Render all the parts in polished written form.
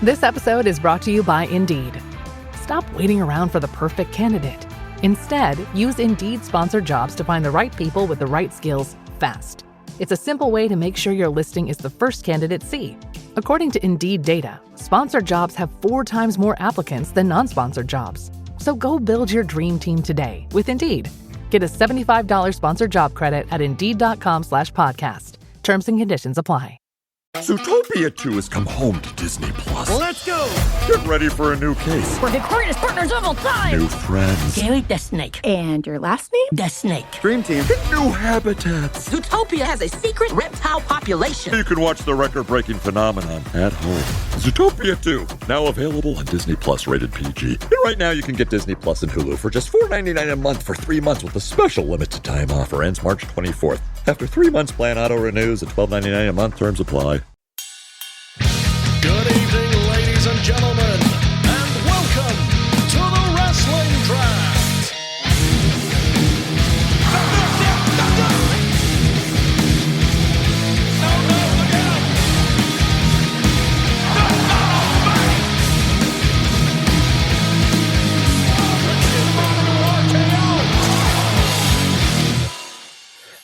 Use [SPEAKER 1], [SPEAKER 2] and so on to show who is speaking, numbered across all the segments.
[SPEAKER 1] This episode is brought to you by Indeed. Stop waiting around for the perfect candidate. Instead, use Indeed sponsored jobs to find the right people with the right skills fast. It's a simple way to make sure your listing is the first candidates see. According to Indeed data, sponsored jobs have 4 times more applicants than non-sponsored jobs. So go build your dream team today with Indeed. Get a $75 sponsored job credit at Indeed.com/podcast. Terms and conditions apply.
[SPEAKER 2] Zootopia 2 has come home to Disney+.
[SPEAKER 3] Let's go!
[SPEAKER 2] Get ready for a new case.
[SPEAKER 4] We're the greatest partners of all time!
[SPEAKER 2] New friends.
[SPEAKER 4] Gary the Snake.
[SPEAKER 5] And your last name?
[SPEAKER 4] The Snake.
[SPEAKER 3] Dream Team.
[SPEAKER 2] New habitats.
[SPEAKER 4] Zootopia has a secret reptile population.
[SPEAKER 2] You can watch the record-breaking phenomenon at home. Zootopia 2, now available on Disney+, rated PG. And right now you can get Disney Plus and Hulu for just $4.99 a month for 3 months with a special limited time offer. Ends March 24th. After 3 months, plan auto-renews at $12.99 a month. Terms apply.
[SPEAKER 6] Good evening, ladies and gentlemen, and welcome to the Wrestling Draft.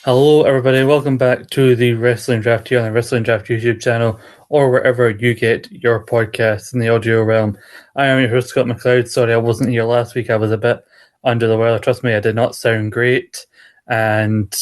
[SPEAKER 7] Hello everybody, welcome back to the Wrestling Draft here on the Wrestling Draft YouTube channel or wherever you get your podcasts in the audio realm. I am your host Scott McLeod. Sorry I wasn't here last week, I was a bit under the weather. Trust me, I did not sound great and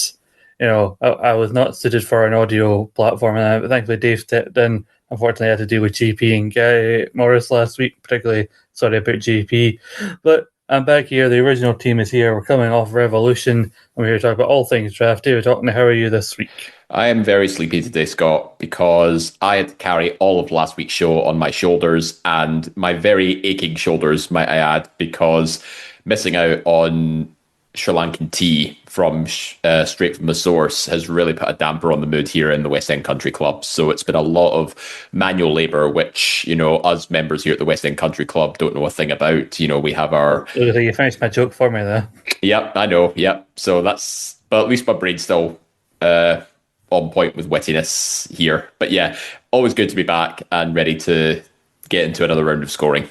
[SPEAKER 7] I was not suited for an audio platform, and thankfully Dave stepped in. Unfortunately I had to deal with GP and Guy Morris last week, particularly sorry about GP, but I'm back here. The original team is here. We're coming off Revolution, and we're here to talk about all things draft. David Hockney, how are you this week?
[SPEAKER 8] I am very sleepy today, Scott, because I had to carry all of last week's show on my shoulders, and my very aching shoulders, might I add, because missing out on Sri Lankan tea from straight from the source has really put a damper on the mood here in the West End Country Club. So it's been a lot of manual labour, which, us members here at the West End Country Club don't know a thing about. We have our...
[SPEAKER 7] You finished my joke for me there.
[SPEAKER 8] Yep, I know, yep. So that's... But at least my brain's still on point with wittiness here. But yeah, always good to be back and ready to get into another round of scoring.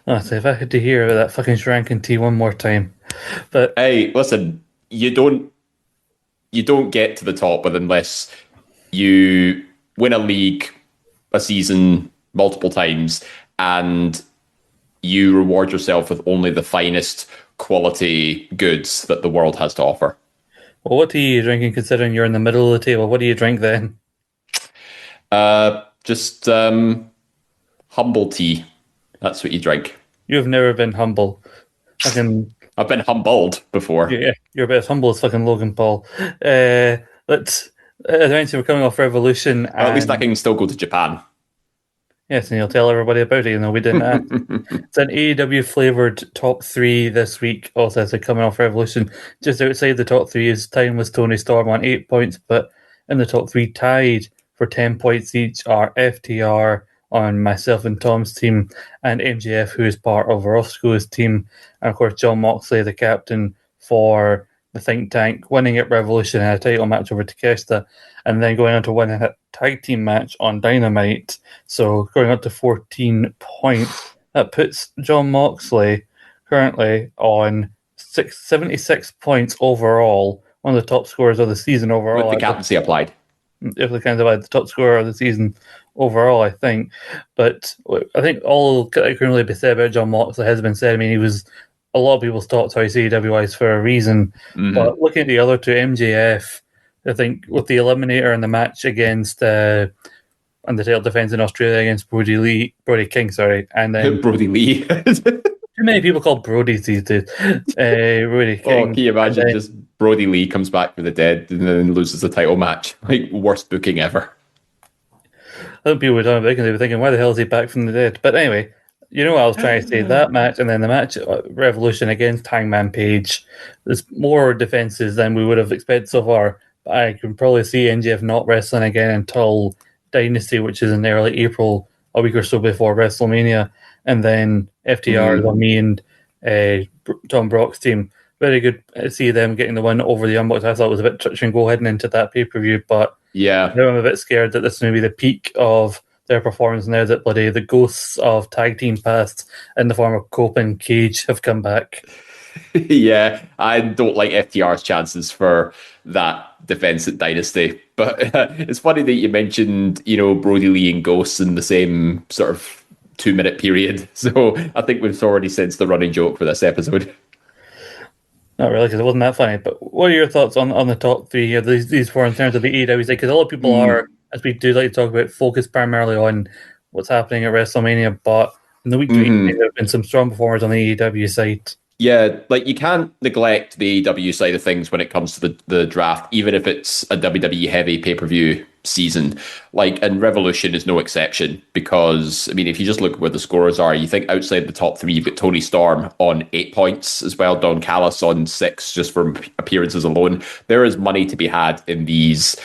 [SPEAKER 7] So if I had to hear about that fucking Sri Lankan tea one more time. But
[SPEAKER 8] hey, listen, you don't get to the top unless you win a league, a season, multiple times, and you reward yourself with only the finest quality goods that the world has to offer.
[SPEAKER 7] Well, what tea are you drinking, considering you're in the middle of the table? What do you drink then?
[SPEAKER 8] Just humble tea. That's what you drink.
[SPEAKER 7] You've never been humble.
[SPEAKER 8] I've been humbled before.
[SPEAKER 7] Yeah, you're about as humble as fucking Logan Paul. Let's. Eventually, we're coming off Revolution.
[SPEAKER 8] Well, at least I can still go to Japan.
[SPEAKER 7] Yes, and you'll tell everybody about it. We didn't ask. It's an AEW flavoured top 3 this week. Also, as they're coming off Revolution. Just outside the top 3 is Time with Tony Storm on 8 points, but in the top 3 tied for 10 points each are FTR on myself and Tom's team, and MJF, who is part of Roscoe's team, and of course John Moxley, the captain for the think tank, winning at Revolution in a title match over Takeshita, and then going on to win a tag team match on Dynamite. So going up to 14 points, that puts John Moxley currently on 76 points overall, one of the top scorers of the season overall.
[SPEAKER 8] With the captaincy applied.
[SPEAKER 7] If the kind of the top scorer of the season overall, I think. But I think all that can really be said about John Moxley has been said. I mean, he was a lot of people's top choice AEW-wise for a reason. Mm-hmm. But looking at the other two, MJF, I think with the Eliminator in the match against and the title defense in Australia against Brody King, and then
[SPEAKER 8] Brody Lee.
[SPEAKER 7] Too many people call Brody these days. Brody King.
[SPEAKER 8] Can you imagine just Brody Lee comes back from the dead and then loses the title match? Like, worst booking ever.
[SPEAKER 7] I think people were talking about it, they were thinking, why the hell is he back from the dead? But anyway, you know what I was trying to say? That match and then the match Revolution against Hangman Page. There's more defenses than we would have expected so far. But I can probably see MJF not wrestling again until Dynasty, which is in early April, a week or so before WrestleMania. And then FTR is on me and Tom Brock's team. Very good to see them getting the win over the Young Bucks. I thought it was a bit touch and go heading into that pay-per-view, but
[SPEAKER 8] yeah,
[SPEAKER 7] now I'm a bit scared that this may be the peak of their performance now that the ghosts of tag team past in the form of Cope and Cage have come back.
[SPEAKER 8] Yeah, I don't like FTR's chances for that defense at Dynasty. But it's funny that you mentioned, Brody Lee and Ghosts in the same sort of 2-minute period. So I think we've already sensed the running joke for this episode.
[SPEAKER 7] Not really, because it wasn't that funny. But what are your thoughts on the top three here? These four in terms of the AEW? Because a lot of people are, as we do like to talk about, focused primarily on what's happening at WrestleMania. But in the week to week, there have been some strong performers on the AEW side.
[SPEAKER 8] Yeah, you can't neglect the AEW side of things when it comes to the draft, even if it's a WWE heavy pay-per-view season. And Revolution is no exception because, if you just look at where the scorers are, you think outside the top three, you've got Tony Storm on 8 points as well, Don Callis on 6, just from appearances alone. There is money to be had in these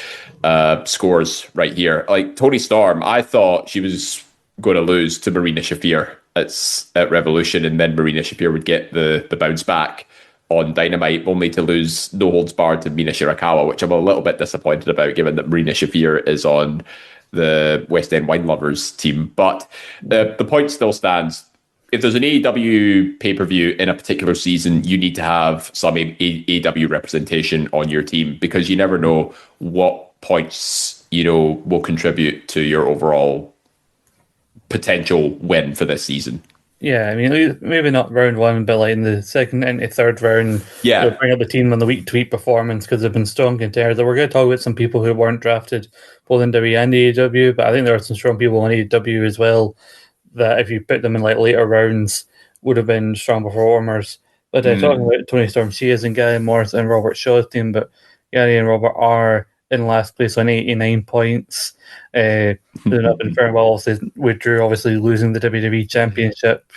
[SPEAKER 8] scores right here. Tony Storm, I thought she was going to lose to Marina Shafir at Revolution, and then Marina Shafir would get the bounce back on Dynamite, only to lose no holds barred to Mina Shirakawa, which I'm a little bit disappointed about, given that Marina Shafir is on the West End Wine Lovers team. But the point still stands. If there's an AEW pay-per-view in a particular season, you need to have some AEW representation on your team, because you never know what points will contribute to your overall potential win for this season.
[SPEAKER 7] Yeah, maybe not round one, but in the second and the third round, bring up the team on the week-to-week performance, because they've been strong contenders. We're going to talk about some people who weren't drafted, both in WWE and AEW, but I think there are some strong people in AEW as well that, if you put them in later rounds, would have been strong performers. But talking about Tony Storm, she is in Gary Morris and Robert Shaw's team, but Gary and Robert are in last place on 89 points. They've not been faring well. Obviously, withdrew, losing the WWE Championship.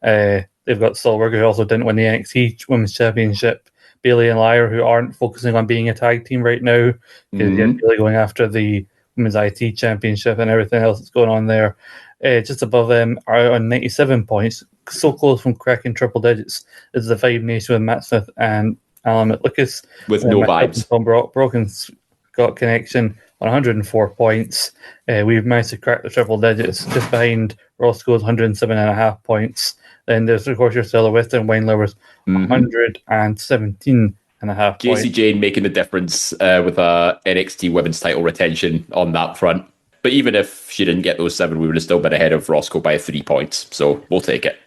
[SPEAKER 7] They've got Silver, who also didn't win the NXT Women's Championship. Bailey and Lyra, who aren't focusing on being a tag team right now, because they're really going after the Women's IT Championship and everything else that's going on there. Just above them are on 97 points, so close from cracking triple digits, is the Vibe Nation with Matt Smith and Alan McLucas.
[SPEAKER 8] With no vibes.
[SPEAKER 7] Tom Brock and Scott Connection on 104 points. We've managed to crack the triple digits, just behind Roscoe's 107.5 points. Then there's, of course, your Stella Western Wine Lovers, 117.5 points.
[SPEAKER 8] Casey Jane making the difference with a NXT Women's title retention on that front. But even if she didn't get those 7, we would have still been ahead of Roscoe by 3 points. So we'll take it.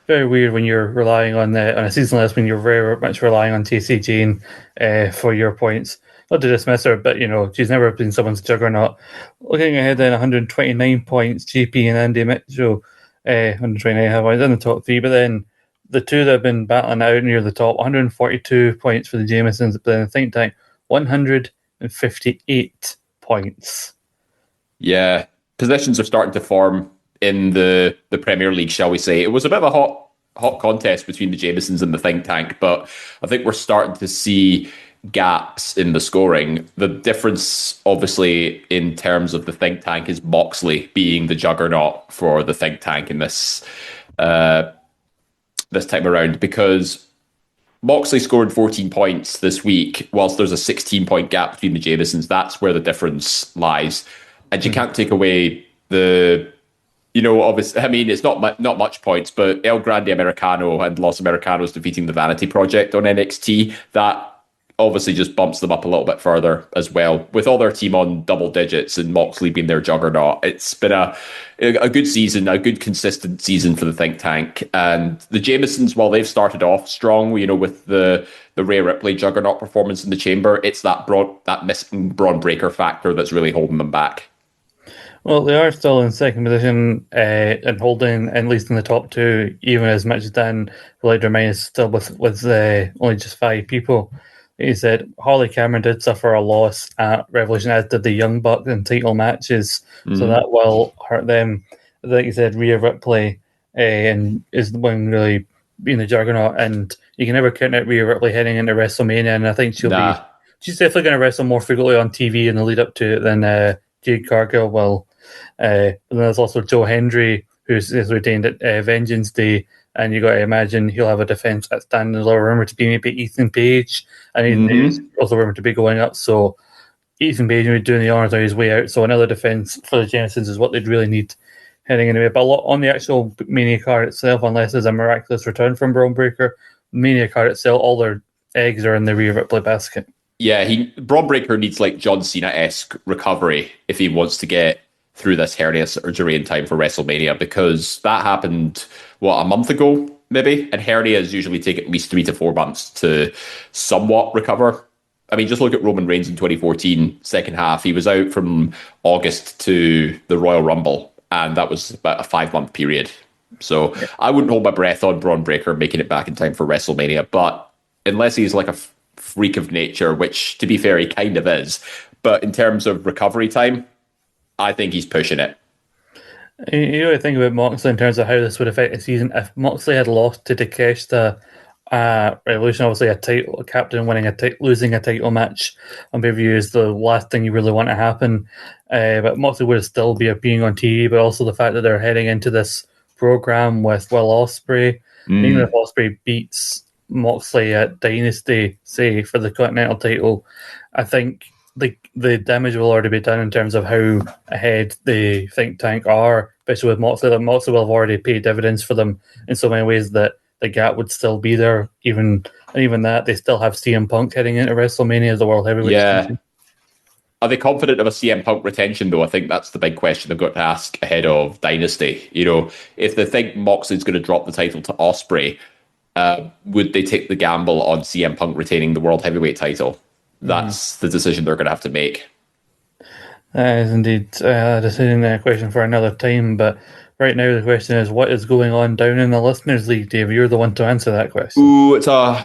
[SPEAKER 7] Very weird when you're relying on a season list, when you're very much relying on Casey Jane for your points. Not to dismiss her, but she's never been someone's juggernaut. Looking ahead, then 129 points, GP and Andy Mitchell, 129 points in the top 3. But then the two that have been battling out near the top, 142 points for the Jamesons, but then the Think Tank, 158 points.
[SPEAKER 8] Yeah, positions are starting to form in the Premier League, shall we say. It was a bit of a hot contest between the Jamesons and the Think Tank, but I think we're starting to see gaps in the scoring. The difference, obviously, in terms of the Think Tank is Moxley being the juggernaut for the Think Tank in this this time around, because Moxley scored 14 points this week, whilst there's a 16-point gap between the Jamesons. That's where the difference lies. And you can't take away obviously, it's not much points, but El Grande Americano and Los Americanos defeating the Vanity Project on NXT, that obviously just bumps them up a little bit further as well. With all their team on double digits and Moxley being their juggernaut, it's been a good season, a good consistent season for the Think Tank. And the Jamesons, while they've started off strong, with the Rhea Ripley juggernaut performance in the Chamber, it's that missing Braun Breaker factor that's really holding them back.
[SPEAKER 7] Well, they are still in second position and holding, at least in the top 2, even as much as Dan would like to remind us, still with only just 5 people. He said Holly Cameron did suffer a loss at Revolution, as did the Young Bucks in title matches, so that will hurt them. Like you said, Rhea Ripley and is the one really being the juggernaut, and you can never count out Rhea Ripley heading into WrestleMania, and I think she's definitely going to wrestle more frequently on TV in the lead up to it than Jade Cargill will. And then there's also Joe Hendry, who's retained at Vengeance Day, and you got to imagine he'll have a defense at standing. There's a rumor to be maybe Ethan Page, and he's also rumored to be going up. So Ethan Page would doing the honors on his way out, so another defense for the Janisons is what they'd really need heading anyway. But a lot on the actual Mania card itself, unless there's a miraculous return from Braun Breaker, Mania card itself, all their eggs are in the Rhea Ripley basket.
[SPEAKER 8] Yeah, Braun Breaker needs like John Cena-esque recovery if he wants to get through this hernia surgery in time for WrestleMania, because that happened, a month ago, maybe? And hernias usually take at least 3 to 4 months to somewhat recover. I mean, just look at Roman Reigns in 2014, second half. He was out from August to the Royal Rumble, and that was about a 5-month period. So I wouldn't hold my breath on Braun Breaker making it back in time for WrestleMania, but unless he's like a freak of nature, which, to be fair, he kind of is. But in terms of recovery time, I think he's pushing it.
[SPEAKER 7] You know, think about Moxley in terms of how this would affect the season. If Moxley had lost to Takeshita, Revolution, obviously a captain winning losing a title match on pay-per-view is the last thing you really want to happen. But Moxley would still be appearing on TV, but also the fact that they're heading into this program with Will Ospreay. Even if Ospreay beats Moxley at Dynasty, say, for the Continental title, I think the damage will already be done in terms of how ahead the think tank are, especially with Moxley. That Moxley will have already paid dividends for them in so many ways that the gap would still be there. Even that, they still have CM Punk heading into WrestleMania as the World Heavyweight Champion.
[SPEAKER 8] Are they confident of a CM Punk retention, though? I think that's the big question they've got to ask ahead of Dynasty. You know, if they think Moxley's going to drop the title to Ospreay, would they take the gamble on CM Punk retaining the World Heavyweight title? That's the decision they're going to have to make.
[SPEAKER 7] That is indeed a decision question for another time. But right now the question is, what is going on down in the Listeners League, Dave? You're the one to answer that question.
[SPEAKER 8] Ooh, it's a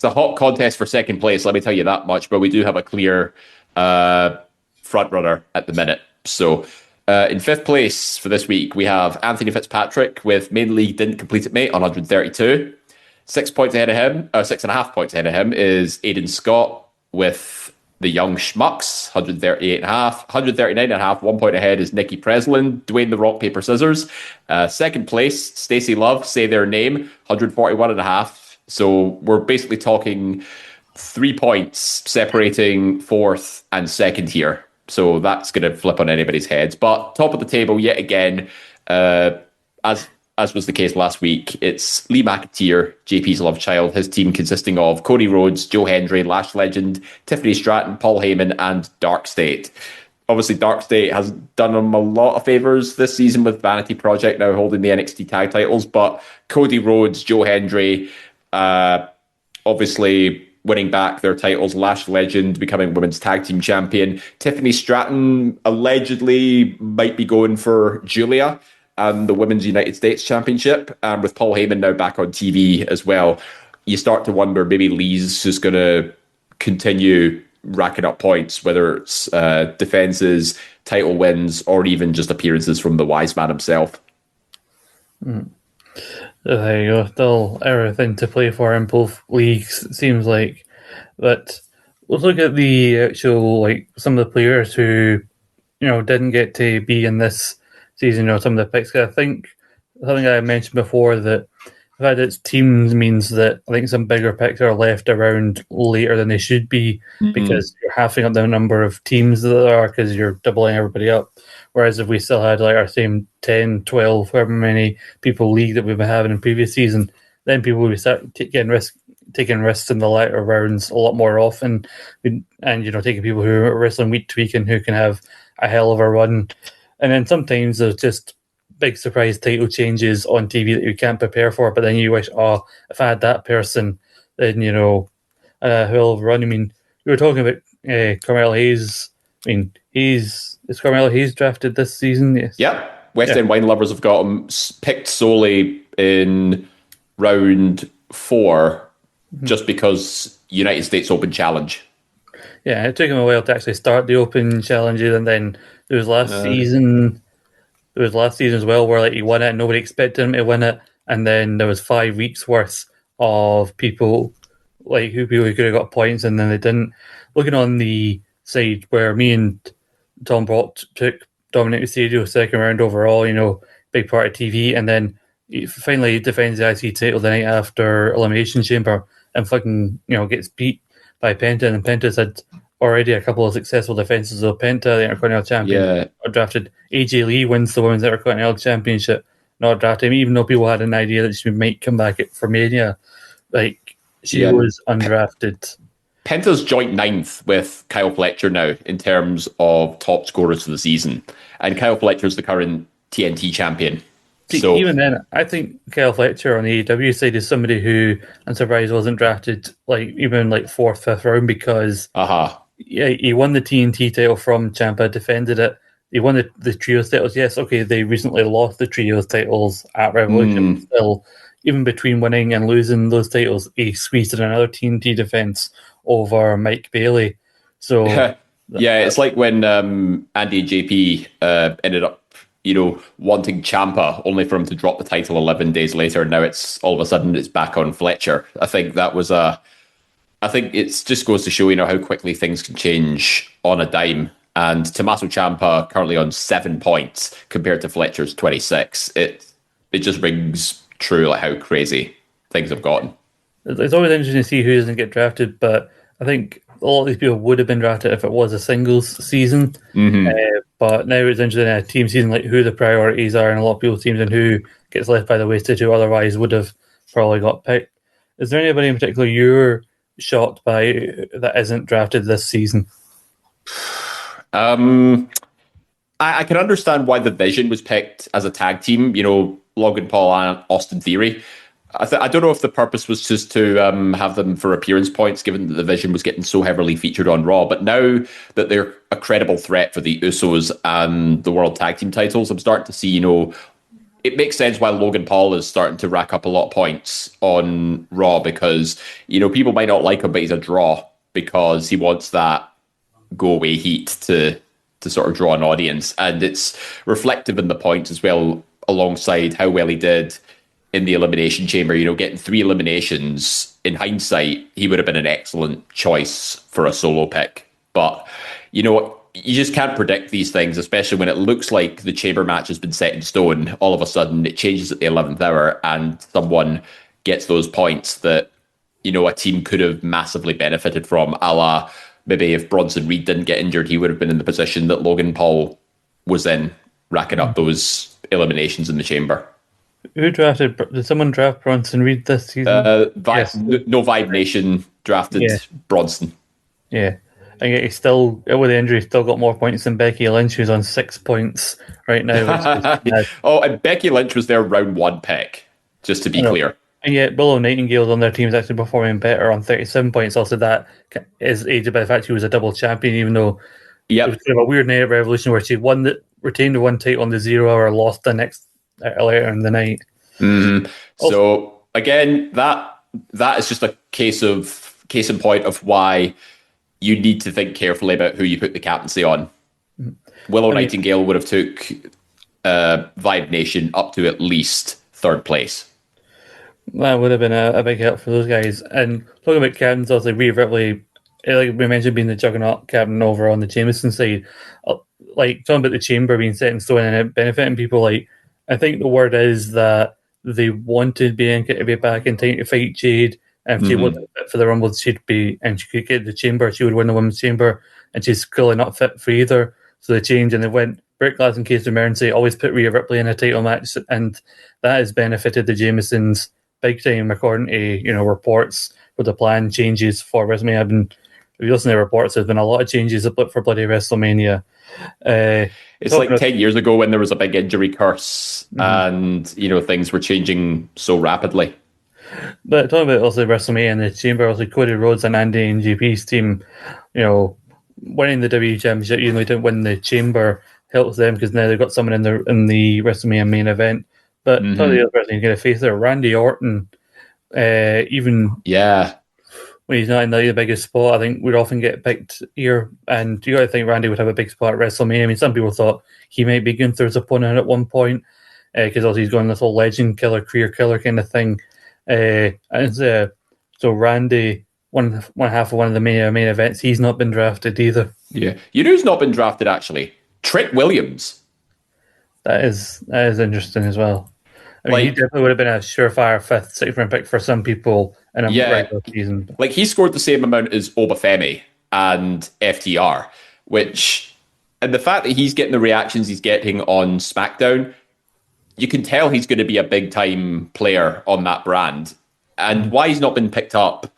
[SPEAKER 8] hot contest for second place, let me tell you that much. But we do have a clear front runner at the minute. So in fifth place for this week, we have Anthony Fitzpatrick with Main League Didn't Complete It Mate on 132. 6 points ahead of him, 6.5 points ahead of him is Aidan Scott with the Young Schmucks, 138.5, 139.5. 1 point ahead is Nikki Breslin, Dwayne the Rock Paper Scissors. Second place, Stacey Love, Say Their Name, 141.5. So we're basically talking 3 points separating fourth and second here. So that's going to flip on anybody's heads. But top of the table yet again, as was the case last week, it's Lee McAteer, JP's love child, his team consisting of Cody Rhodes, Joe Hendry, Lash Legend, Tiffany Stratton, Paul Heyman, and Dark State. Obviously, Dark State has done him a lot of favours this season with Vanity Project now holding the NXT tag titles, but Cody Rhodes, Joe Hendry, obviously winning back their titles, Lash Legend becoming women's tag team champion, Tiffany Stratton allegedly might be going for Julia and the Women's United States Championship, and with Paul Heyman now back on TV as well, you start to wonder maybe Lee's just going to continue racking up points, whether it's defenses, title wins, or even just appearances from the wise man himself.
[SPEAKER 7] There you go. Still everything to play for in both leagues, it seems like. But let's look at the actual, some of the players who, didn't get to be in this season, some of the picks. I think something I mentioned before, that the fact that it's teams means that I think some bigger picks are left around later than they should be, because you're halving up the number of teams that there are because you're doubling everybody up. Whereas if we still had our same 10, 12, however many people league that we've been having in previous season, then people would start taking risks in the latter rounds a lot more often, and taking people who are wrestling week to week and who can have a hell of a run. And then sometimes there's just big surprise title changes on TV that you can't prepare for, but then you wish, if I had that person, then, a hell of a run. I mean, we were talking about Carmelo Hayes. I mean, is Carmelo Hayes drafted this season? Yes.
[SPEAKER 8] Yeah. West End Wine Lovers have got him picked solely in round 4 just because United States Open Challenge.
[SPEAKER 7] Yeah, it took him a while to actually start the Open challenges, and then there was last season. There was last season as well where he won it and nobody expected him to win it, and then there was 5 weeks worth of people who could have got points and then they didn't. Looking on the side where me and Tom Brock took Dominic Mysterio second round overall, big part of TV, and then he finally defends the IC title the night after Elimination Chamber and fucking gets beat by Penta, and Penta's had already a couple of successful defenses of Penta, the Intercontinental Champion,
[SPEAKER 8] Yeah.
[SPEAKER 7] not drafted. AJ Lee wins the Women's Intercontinental Championship, not drafted. Even though people had an idea that she might come back for Mania, like she
[SPEAKER 8] Yeah.
[SPEAKER 7] was undrafted.
[SPEAKER 8] Penta's joint ninth with Kyle Fletcher now in terms of top scorers for the season. And Kyle Fletcher's the current TNT champion.
[SPEAKER 7] See,
[SPEAKER 8] So
[SPEAKER 7] even then, I think Kyle Fletcher on the AEW side is somebody who, I'm surprised, wasn't drafted even 4th, 5th round because he won the TNT title from Ciampa, defended it. He won the trios titles. Yes, okay, they recently lost the trios titles at Revolution. But still, even between winning and losing those titles, he squeezed in another TNT defense over Mike Bailey. So
[SPEAKER 8] yeah, it's like when Andy and JP ended up, wanting Ciampa only for him to drop the title 11 days later. And now it's all of a sudden it's back on Fletcher. I think that was I think it just goes to show, how quickly things can change on a dime. And Tommaso Ciampa currently on 7 points compared to Fletcher's 26. It just rings true like how crazy things have gotten.
[SPEAKER 7] It's always interesting to see who doesn't get drafted, but I think a lot of these people would have been drafted if it was a singles season. But now it's interesting in a team season, like who the priorities are in a lot of people's teams and who gets left by the wayside who otherwise would have probably got picked. Is there anybody in particular you're shocked by that isn't drafted this season?
[SPEAKER 8] I can understand why the Vision was picked as a tag team, Logan Paul and Austin Theory. I don't know if the purpose was just to have them for appearance points, given that the Vision was getting so heavily featured on Raw. But now that they're a credible threat for the Usos and the World Tag Team titles, I'm starting to see, it makes sense why Logan Paul is starting to rack up a lot of points on Raw because, people might not like him, but he's a draw because he wants that go-away heat to sort of draw an audience. And it's reflective in the points as well, alongside how well he did in the Elimination Chamber, getting 3 eliminations. In hindsight, he would have been an excellent choice for a solo pick. But, you just can't predict these things, especially when it looks like the Chamber match has been set in stone. All of a sudden, it changes at the 11th hour and someone gets those points that, a team could have massively benefited from, a la maybe if Bronson Reed didn't get injured, he would have been in the position that Logan Paul was in, racking up those eliminations in the Chamber.
[SPEAKER 7] Who drafted? Did someone draft Bronson Reed this season?
[SPEAKER 8] Yes. No Vibe Nation drafted Bronson.
[SPEAKER 7] Yeah. And yet he's still, with the injury, still got more points than Becky Lynch, who's on 6 points right now.
[SPEAKER 8] And Becky Lynch was their round 1 pick, just to be clear.
[SPEAKER 7] And yet Willow Nightingale's on their team is actually performing better on 37 points. Also, that is aided by the fact she was a double champion, even though it was kind of a weird night at Revolution where she retained the one title on the 0 hour, lost the next later in the night.
[SPEAKER 8] So again, that is just a case in point of why you need to think carefully about who you put the captaincy on. Willow Nightingale would have took Vibe Nation up to at least 3rd place.
[SPEAKER 7] That would have been a big help for those guys. And talking about captains, obviously Rhea Ripley, like we mentioned, being the Juggernaut captain over on the Jameson side, like talking about the Chamber being set in stone and it benefiting people, I think the word is that they wanted Bianca to be back in time to fight Jade. And if she wasn't fit for the Rumble, she'd be, and she could get the Chamber, she would win the Women's Chamber, and she's clearly not fit for either. So they changed and they went break glass in case of emergency, always put Rhea Ripley in a title match, and that has benefited the Jamesons big time, according to reports where the plan changes for WrestleMania. If you listen to reports, there's been a lot of changes for bloody WrestleMania.
[SPEAKER 8] It's like 10 years ago when there was a big injury curse and, things were changing so rapidly.
[SPEAKER 7] But talking about also WrestleMania and the Chamber, also Cody Rhodes and Andy and GP's team, winning the WWE Championship, even though they didn't win the Chamber, helps them because now they've got someone in the WrestleMania main event. But the other person you're going to face there, Randy Orton, when he's not in the biggest spot, I think would often get picked here. And you got to think Randy would have a big spot at WrestleMania. I mean, some people thought he might be Gunther's opponent at one point because also he's going this whole legend killer, career killer kind of thing. So Randy, one half of one of the main events, he's not been drafted either.
[SPEAKER 8] Yeah, who's not been drafted actually? Trent Williams.
[SPEAKER 7] That is interesting as well. I mean, he definitely would have been a surefire 5th, 6th round pick for some people in a regular season.
[SPEAKER 8] Like he scored the same amount as Obafemi, and FTR, and the fact that he's getting the reactions he's getting on SmackDown, you can tell he's going to be a big time player on that brand. And why he's not been picked up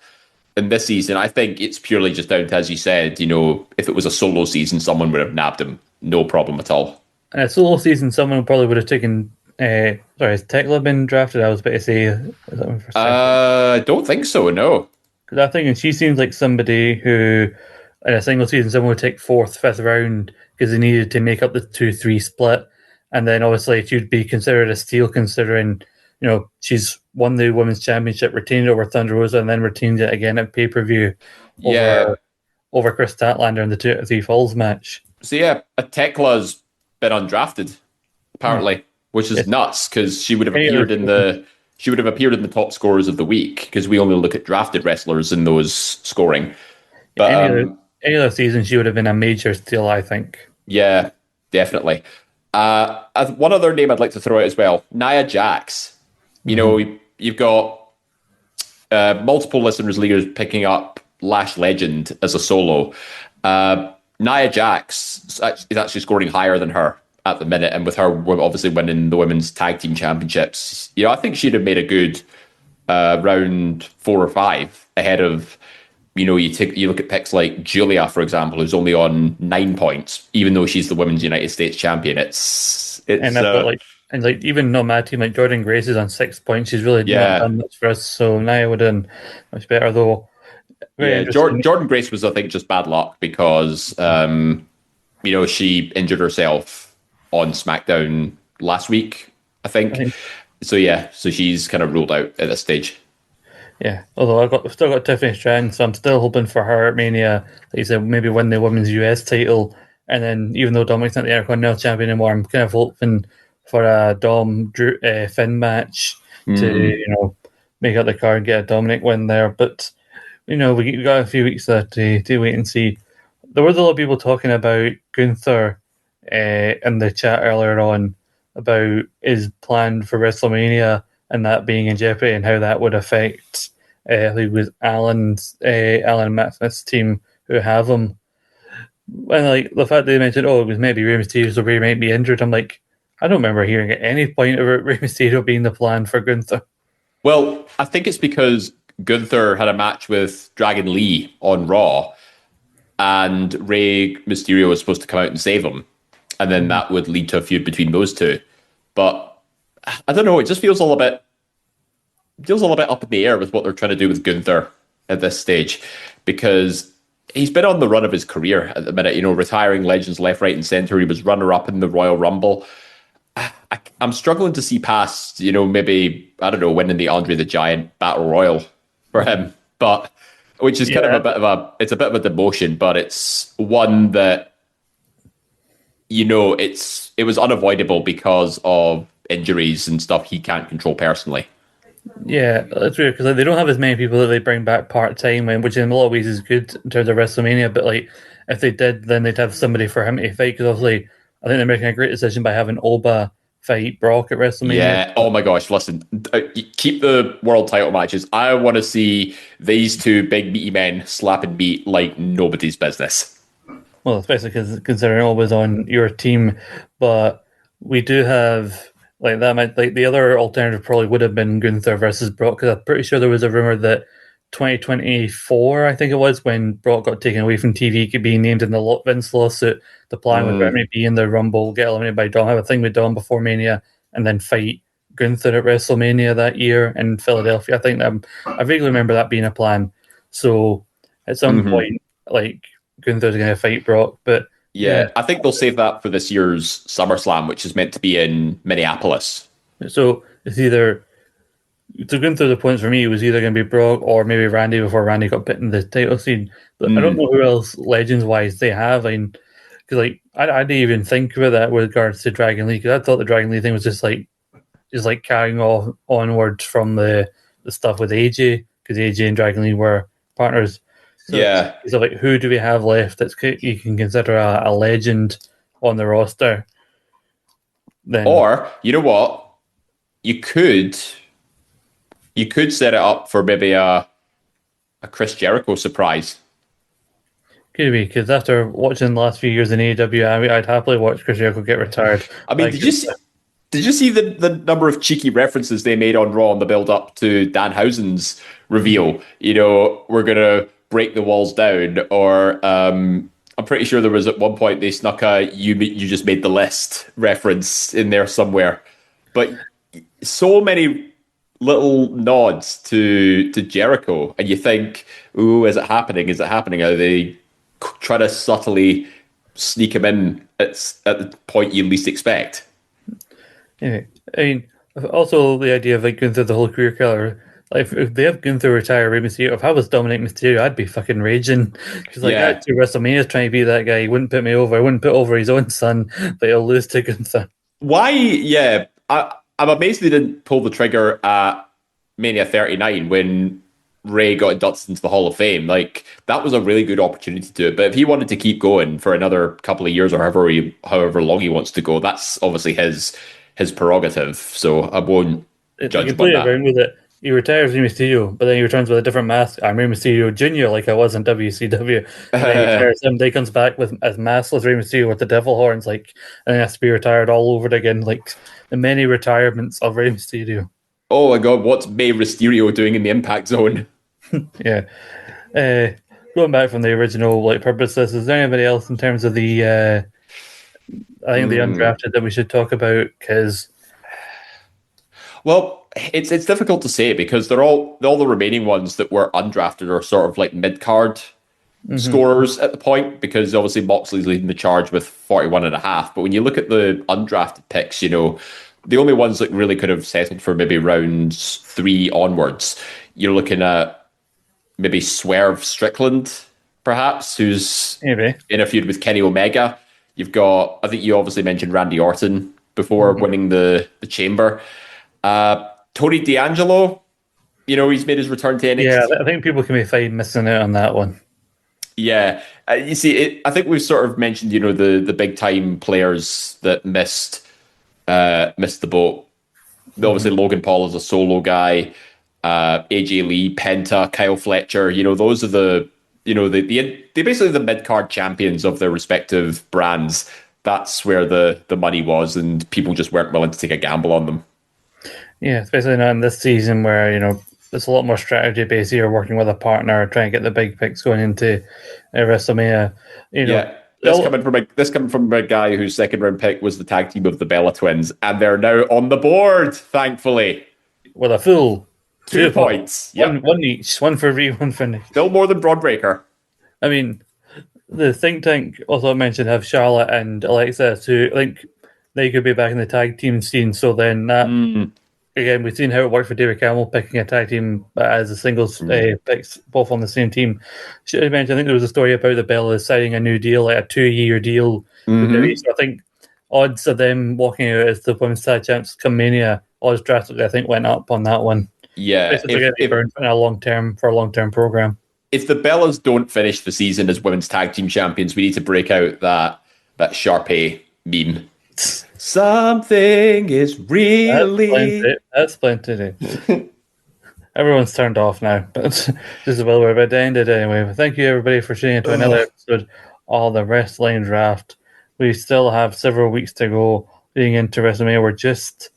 [SPEAKER 8] in this season, I think it's purely just down to, as you said, if it was a solo season, someone would have nabbed him. No problem at all.
[SPEAKER 7] In a solo season, someone probably would have taken. Sorry, has Tekla been drafted? I was about to say. Is that one for
[SPEAKER 8] I don't think so, no.
[SPEAKER 7] Because I think she seems like somebody who, in a single season, someone would take 4th, 5th round because they needed to make up the 2-3 split. And then obviously she'd be considered a steal considering, she's won the women's championship, retained it over Thunder Rosa, and then retained it again at pay-per-view over Chris Statlander in the 2-3 Falls match.
[SPEAKER 8] So yeah, Tekla's been undrafted, apparently, which is nuts because she would have appeared in the top scorers of the week because we only look at drafted wrestlers in those scoring. But
[SPEAKER 7] any other season, she would have been a major steal, I think.
[SPEAKER 8] Yeah, definitely. One other name I'd like to throw out as well, Nia Jax. You've got multiple listeners, leaders picking up Lash Legend as a solo. Nia Jax is actually scoring higher than her at the minute, and with her obviously winning the women's tag team championships, I think she'd have made a good round 4 or 5 ahead of. You look at picks like Julia, for example, who's only on 9 points, even though she's the women's United States champion.
[SPEAKER 7] And even though my team like Jordan Grace is on 6 points, she's really not done much for us. So Nia would have done much better, though.
[SPEAKER 8] Jordan Grace was, I think, just bad luck because she injured herself on SmackDown last week, I think. So she's kind of ruled out at this stage.
[SPEAKER 7] Yeah, although I've still got Tiffany Strand, so I'm still hoping for her at Mania. Like you said, maybe win the women's US title, and then even though Dominic's not the Intercontinental champion anymore, I'm kind of hoping for a Dom Finn match to make up the card and get a Dominic win there. But we got a few weeks left to wait and see. There was a lot of people talking about Gunther in the chat earlier on about his plan for WrestleMania and that being in jeopardy and how that would affect I think it was Alan Smith's team who have him. And the fact that they mentioned, it was maybe Rey Mysterio, so Rey might be injured. I'm like, I don't remember hearing at any point about Rey Mysterio being the plan for Gunther.
[SPEAKER 8] Well, I think it's because Gunther had a match with Dragon Lee on Raw, and Rey Mysterio was supposed to come out and save him, and then that would lead to a feud between those two. But I don't know. It just feels a little bit up in the air with what they're trying to do with Gunther at this stage, because he's been on the run of his career at the minute. Retiring legends left, right, and center. He was runner-up in the Royal Rumble. I'm struggling to see past, maybe winning the Andre the Giant Battle Royal for him, but which is kind of a bit of a demotion, but it's one that it was unavoidable because of injuries and stuff he can't control personally.
[SPEAKER 7] Yeah, that's weird because they don't have as many people that they bring back part-time, which in a lot of ways is good in terms of WrestleMania, but if they did, then they'd have somebody for him to fight, because obviously I think they're making a great decision by having Oba fight Brock at WrestleMania.
[SPEAKER 8] Yeah, oh my gosh, listen, keep the world title matches. I want to see these two big meaty men slapping meat like nobody's business.
[SPEAKER 7] Well, especially because considering Oba's on your team, but we do have the other alternative probably would have been Gunther versus Brock, because I'm pretty sure there was a rumor that 2024, I think it was, when Brock got taken away from TV, could be named in the Vince lawsuit. The plan would maybe be in the Rumble, get eliminated by Dom, have a thing with Dom before Mania, and then fight Gunther at WrestleMania that year in Philadelphia. I think I vaguely remember that being a plan. So at some point, Gunther's going to fight Brock, but
[SPEAKER 8] yeah, I think they'll save that for this year's SummerSlam, which is meant to be in Minneapolis.
[SPEAKER 7] So it's either Gunther's opponents for me was either going to be Brock or maybe Randy before Randy got put in the title scene. But I don't know who else legends wise they have. I didn't even think about that with regards to Dragon Lee, because I thought the Dragon Lee thing was just carrying onwards from the stuff with AJ, because AJ and Dragon Lee were partners. So who do we have left that you can consider a legend on the roster? Then,
[SPEAKER 8] or you know what, you could set it up for maybe a Chris Jericho surprise.
[SPEAKER 7] Could be, because after watching the last few years in AEW, I'd happily watch Chris Jericho get retired.
[SPEAKER 8] I mean, did you see the number of cheeky references they made on Raw on the build up to Danhausen's reveal? You know, we're gonna break the walls down, or I'm pretty sure there was at one point they snuck a "you just made the list" reference in there somewhere. But so many little nods to Jericho, and you think, "Ooh, is it happening? Is it happening?" Are they try to subtly sneak him in at the point you least expect?
[SPEAKER 7] Yeah, I mean, also the idea of like going through the whole career killer. Like if they have Gunther retire Rey Mysterio, if I was Dominic Mysterio, I'd be fucking raging because like
[SPEAKER 8] Yeah.
[SPEAKER 7] that two WrestleMania trying to be that guy. He wouldn't put me over. He wouldn't put over his own son, but he'll lose to Gunther.
[SPEAKER 8] Why? Yeah, I'm amazed they didn't pull the trigger at Mania 39 when Ray got inducted into the Hall of Fame. Like that was a really good opportunity to do it. But if he wanted to keep going for another couple of years or however long he wants to go, that's obviously his prerogative. So I won't judge
[SPEAKER 7] You
[SPEAKER 8] him
[SPEAKER 7] play
[SPEAKER 8] on that.
[SPEAKER 7] around with it. He retires Rey Mysterio, but then he returns with a different mask. I'm Rey Mysterio Jr., like I was in WCW. And then he retires him. Then he comes back with as maskless Rey Mysterio with the devil horns, like, and he has to be retired all over again, like the many retirements of Rey Mysterio.
[SPEAKER 8] Oh my God, what's May Mysterio doing in the Impact Zone?
[SPEAKER 7] Yeah. Going back from the original like purposes, is there anybody else in terms of the I think the undrafted that we should talk about? Because
[SPEAKER 8] Well, it's difficult to say because they're all the remaining ones that were undrafted are sort of like mid card scorers at the point, because obviously Moxley's leading the charge with 41.5. But when you look at the undrafted picks, you know, the only ones that really could have settled for maybe rounds 3 onwards, you're looking at maybe Swerve Strickland, perhaps, who's
[SPEAKER 7] maybe
[SPEAKER 8] in a feud with Kenny Omega. You've got, I think you obviously mentioned Randy Orton before winning the Chamber. Tony D'Angelo, you know, he's made his return to NXT.
[SPEAKER 7] Yeah, I think people can be fine missing out on that one.
[SPEAKER 8] Yeah, you see, I think we've sort of mentioned, you know, the big time players that missed the boat. Obviously, Logan Paul is a solo guy. AJ Lee, Penta, Kyle Fletcher. You know, those are the basically the mid card champions of their respective brands. That's where the money was, and people just weren't willing to take a gamble on them.
[SPEAKER 7] Yeah, especially not in this season where, you know, it's a lot more strategy based. You're working with a partner, trying to get the big picks going into WrestleMania. You know,
[SPEAKER 8] Yeah, this coming from a guy whose second round pick was the tag team of the Bella Twins, and they're now on the board, thankfully.
[SPEAKER 7] with a full
[SPEAKER 8] 2 points. Yep.
[SPEAKER 7] One each, one for every one finish.
[SPEAKER 8] Still more than Broadbreaker.
[SPEAKER 7] I mean, the think tank also mentioned have Charlotte and Alexa, who I think they could be back in the tag team scene. So then that again, we've seen how it worked for David Campbell picking a tag team as a singles picks both on the same team. Should I mention? I think there was a story about the Bellas signing a new deal, like a 2-year deal. With WWE. So I think odds of them walking out as the women's tag champs come Mania, odds drastically I think went up on that one.
[SPEAKER 8] Yeah,
[SPEAKER 7] burned in a long term program.
[SPEAKER 8] If the Bellas don't finish the season as women's tag team champions, we need to break out that Sharpay meme. Something is really...
[SPEAKER 7] That's plenty. Everyone's turned off now, but this is well, we're about to end it anyway. But thank you everybody for tuning into another episode of the Wrestling Draft. We still have several weeks to go leading into WrestleMania. We're just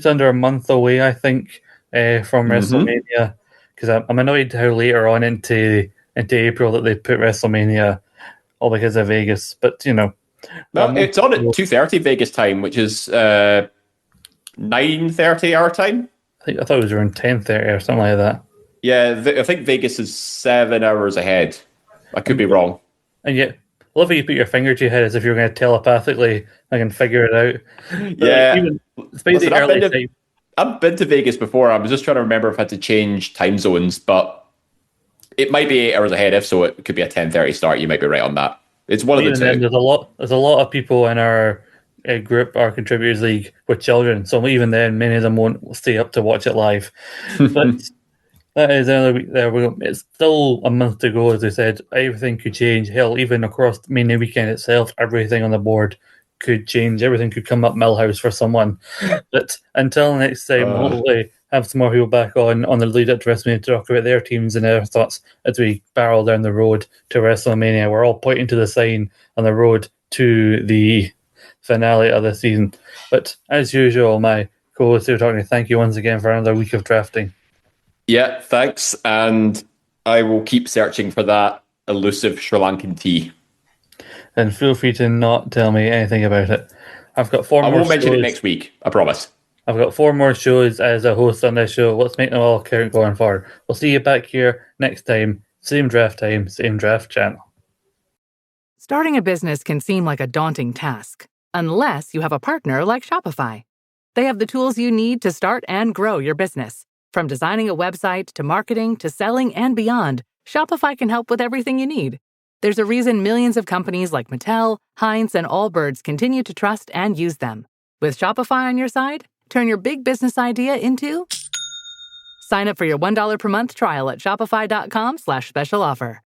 [SPEAKER 7] under a month away, I think, from WrestleMania, because I'm annoyed how later on into April that they put WrestleMania all because of Vegas. But you know,
[SPEAKER 8] no, it's on at 2:30 Vegas time, which is 9:30 our time.
[SPEAKER 7] I thought it was around 10:30 or something like that.
[SPEAKER 8] Yeah, I think Vegas is 7 hours ahead. I could be wrong.
[SPEAKER 7] And yet, I love how you put your finger to your head as if you're going to telepathically I can figure it out.
[SPEAKER 8] Yeah,
[SPEAKER 7] Listen,
[SPEAKER 8] I've been to Vegas before. I was just trying to remember if I had to change time zones, but it might be 8 hours ahead. If so, it could be a 10:30 start. You might be right on that. It's one of the two.
[SPEAKER 7] There's a lot of people in our group, our contributors league, with children. So even then, many of them won't stay up to watch it live. But that is another week there. It's still a month to go, as I said. Everything could change. Hell, even across Mania weekend itself, everything on the board could change. Everything could come up Millhouse for someone. But until next time, hopefully have some more people back on the lead up to WrestleMania to talk about their teams and their thoughts as we barrel down the road to WrestleMania. We're all pointing to the sign on the road to the finale of the season. But as usual, my co-host here talking, thank you once again for another week of drafting.
[SPEAKER 8] Yeah, thanks. And I will keep searching for that elusive Sri Lankan tea.
[SPEAKER 7] And feel free to not tell me anything about it. I've got four more shows.
[SPEAKER 8] I won't mention it next week, I promise.
[SPEAKER 7] I've got 4 more shows as a host on this show. Let's make them all count going forward. We'll see you back here next time. Same draft time, same draft channel.
[SPEAKER 1] Starting a business can seem like a daunting task, unless you have a partner like Shopify. They have the tools you need to start and grow your business. From designing a website to marketing to selling and beyond, Shopify can help with everything you need. There's a reason millions of companies like Mattel, Heinz, and Allbirds continue to trust and use them. With Shopify on your side, turn your big business idea into... Sign up for your $1 per month trial at shopify.com/special offer.